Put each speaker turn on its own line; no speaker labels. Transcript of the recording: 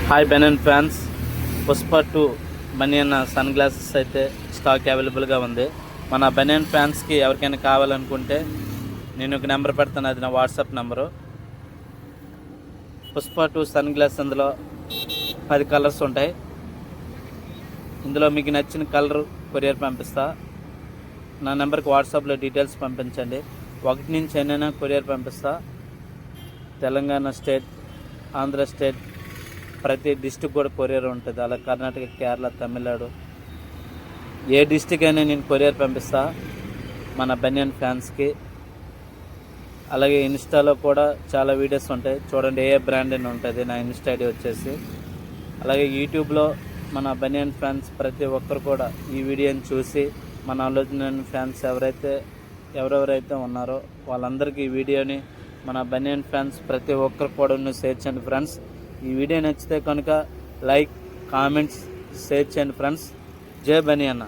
Hi బెనన్ fans, Pushpa 2 బనియన్ sun glasses అయితే stock అవైలబుల్గా ఉంది. మన బనియన్ ఫ్యాన్స్కి ఎవరికైనా కావాలనుకుంటే నేను ఒక నెంబర్ పెడతాను, అది నా WhatsApp number. Pushpa 2 sunglass, అందులో 10 కలర్స్ ఉంటాయి. ఇందులో మీకు నచ్చిన కలర్ కొరియర్ పంపిస్తా. నా నెంబర్కి వాట్సాప్లో డీటెయిల్స్ పంపించండి. 1 నుంచి ఎన్నైనా కొరియర్ పంపిస్తా. తెలంగాణ స్టేట్, ఆంధ్ర స్టేట్, ప్రతి డిస్టిక్ కూడా కొరియర్ ఉంటుంది. అలా కర్ణాటక, కేరళ, తమిళనాడు, ఏ డిస్టిక్ అయినా నేను కొరియర్ పంపిస్తా మన బనియన్ ఫ్యాన్స్కి. అలాగే ఇన్స్టాలో కూడా చాలా వీడియోస్ ఉంటాయి, చూడండి. ఏ బ్రాండ్ అని ఉంటుంది నా ఇన్స్టా ఐడి వచ్చేసి. అలాగే యూట్యూబ్లో మన బనియన్ ఫ్యాన్స్ ప్రతి ఒక్కరు కూడా ఈ వీడియోని చూసి, మన ఆలోచన ఫ్యాన్స్ ఎవరెవరైతే ఉన్నారో వాళ్ళందరికీ ఈ వీడియోని మన బనియన్ ఫ్యాన్స్ ప్రతి ఒక్కరు కూడా షేర్ చేయండి ఫ్రెండ్స్. ఈ వీడియో నచ్చితే కనుక లైక్, కామెంట్స్, షేర్ చేయండి ఫ్రెండ్స్. జై బనియన్.